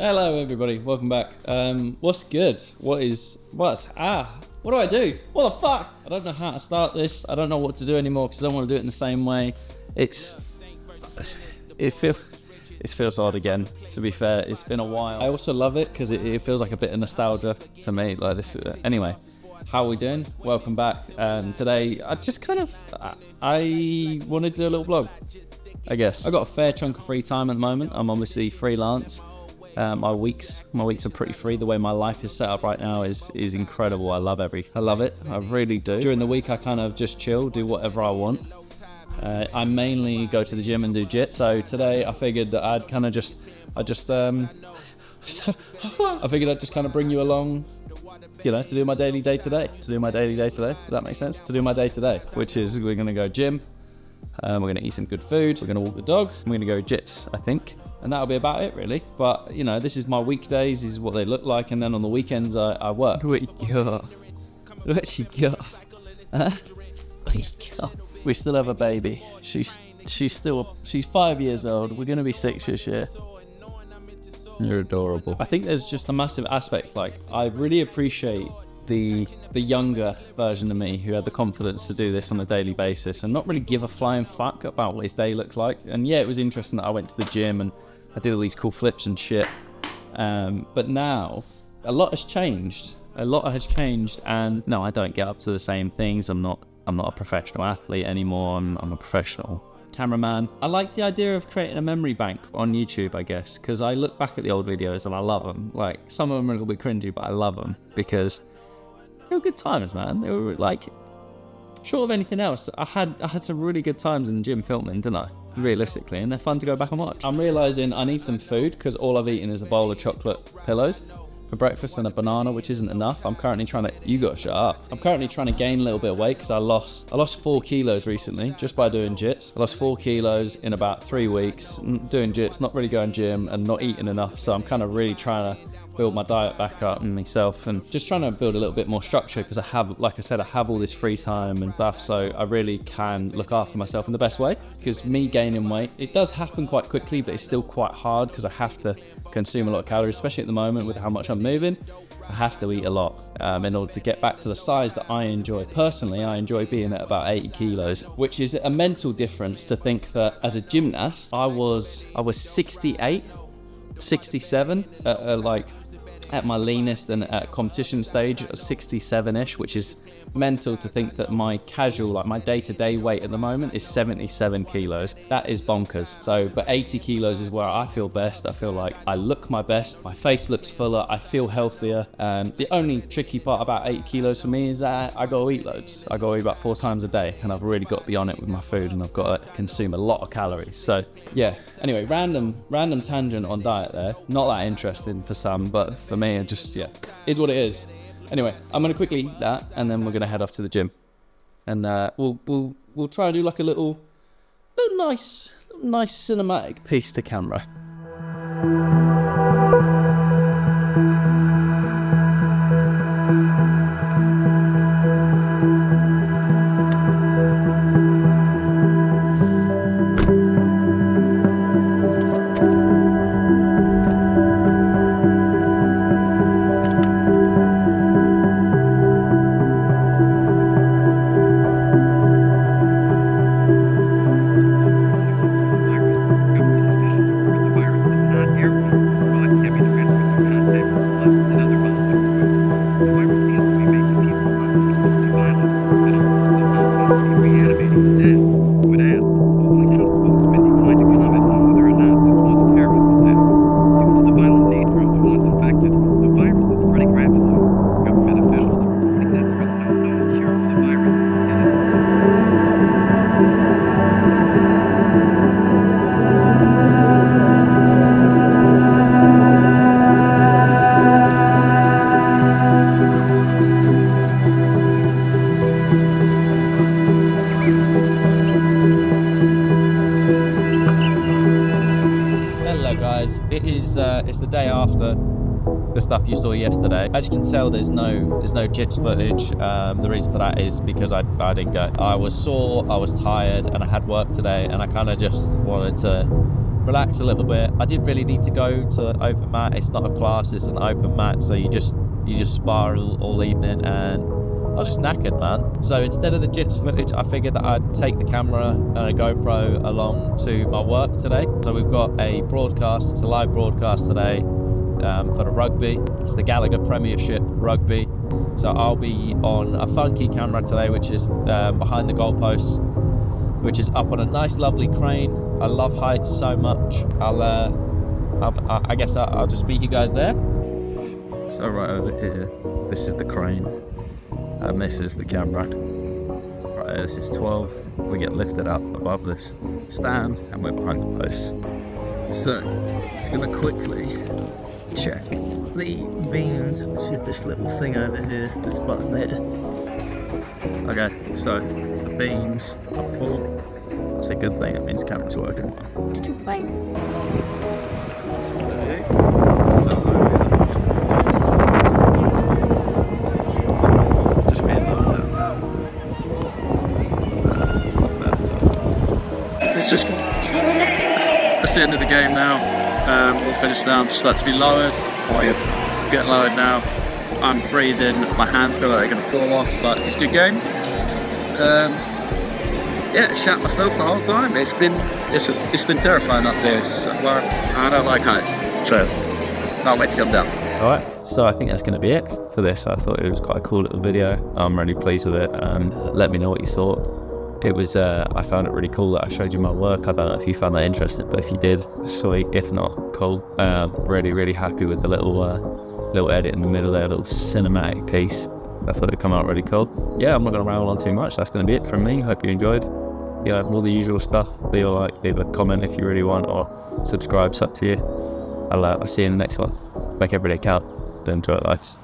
Hello everybody, welcome back. What's good? What do I do? What the fuck? I don't know how to start this. I don't know what to do anymore because I don't want to do it in the same way. It feels odd again, to be fair. It's been a while. I also love it because it feels like a bit of nostalgia to me, like this. Anyway, how are we doing? Welcome back. Today I just I want to do a little vlog, I guess. I've got a fair chunk of free time at the moment. I'm obviously freelance. My weeks are pretty free. The way my life is set up right now is incredible. I love it. I really do. During the week I kind of just chill, do whatever I want. I mainly go to the gym and do jits. So today I figured that I figured I'd just kind of bring you along, to do my daily day today. Does that make sense? To do my day today, which is we're gonna go gym. We're gonna eat some good food. We're gonna walk the dog. We're gonna go jits, I think. And that'll be about it, really. But, this is my weekdays. This is what they look like. And then on the weekends, I work. What you got? Huh? We still have a baby. She's 5 years old. We're going to be 6 this year. You're adorable. I think there's just a massive aspect. Like, I really appreciate the younger version of me who had the confidence to do this on a daily basis and not really give a flying fuck about what his day looked like. And yeah, it was interesting that I went to the gym and I did all these cool flips and shit. But now a lot has changed. And no, I don't get up to the same things. I'm not a professional athlete anymore. I'm a professional cameraman. I like the idea of creating a memory bank on YouTube, I guess, because I look back at the old videos and I love them. Like, some of them are a little bit cringy, but I love them because they were good times, man. They were like, short of anything else, I had some really good times in the gym filming, didn't I? Realistically, and they're fun to go back and watch. I'm realizing I need some food because all I've eaten is a bowl of chocolate pillows for breakfast and a banana, which isn't enough. I'm currently trying to gain a little bit of weight because I lost 4 kilos recently just by doing jits. I lost 4 kilos in about 3 weeks doing jits, not really going gym and not eating enough. So I'm kind of really trying to build my diet back up and myself and just trying to build a little bit more structure because I have all this free time and stuff, so I really can look after myself in the best way. Because me gaining weight, it does happen quite quickly, but it's still quite hard because I have to consume a lot of calories, especially at the moment with how much I'm moving. I have to eat a lot in order to get back to the size that I enjoy. Personally, I enjoy being at about 80 kilos, which is a mental difference to think that as a gymnast, I was 68, 67, at my leanest, and at competition stage, 67-ish, which is mental to think that my casual, my day-to-day weight at the moment is 77 kilos. That is bonkers. So, but 80 kilos is where I feel best. I feel like I look my best. My face looks fuller. I feel healthier. The only tricky part about 80 kilos for me is that I got to eat loads. I got to eat about 4 times a day, and I've really got to be on it with my food, and I've got to consume a lot of calories. So yeah, anyway, random tangent on diet there. Not that interesting for some, but for me, it just, is what it is. Anyway, I'm gonna quickly eat that, and then we're gonna head off to the gym, and we'll try and do like a little nice cinematic piece to camera. It's the day after the stuff you saw yesterday. As you can tell, there's no jits footage. The reason for that is because I didn't go. I was sore, I was tired, and I had work today, and I kind of just wanted to relax a little bit. I didn't really need to go to an open mat. It's not a class, it's an open mat, so you just spar all evening, and I was just knackered, man. So instead of the jits footage, I figured that I'd take the camera and a GoPro along to my work today. So we've got a broadcast, it's a live broadcast today for the rugby. It's the Gallagher Premiership Rugby. So I'll be on a funky camera today, which is behind the goalposts, which is up on a nice lovely crane. I love heights so much. I guess I'll just meet you guys there. So right over here, this is the crane, and this is the camera. Right, this is 12. We get lifted up above this stand, and we're behind the posts. So, just gonna quickly check the beans, which is this little thing over here, this button there. Okay, so the beans are full. That's a good thing, it means the camera's working well. This is the view. So, just being loaded up now. It's just, that's the end of the game now. All finished now. I'm just about to be lowered. Getting lowered now. I'm freezing. My hands feel like they're going to fall off, but it's a good game. Yeah, shat myself the whole time. It's been terrifying up there. I don't like heights, so can't wait to come down. Alright, so I think that's going to be it for this. I thought it was quite a cool little video. I'm really pleased with it. Let me know what you thought. It was, I found it really cool that I showed you my work. I don't know if you found that interesting, but if you did, sweet. If not, cool. Really, really happy with the little edit in the middle there, little cinematic piece. I thought it'd come out really cool. Yeah, I'm not going to ramble on too much. That's going to be it from me. Hope you enjoyed. Yeah, all the usual stuff. Leave a like, leave a comment if you really want, or subscribe. It's up to you. I'll see you in the next one. Make every day count. Enjoy it, life.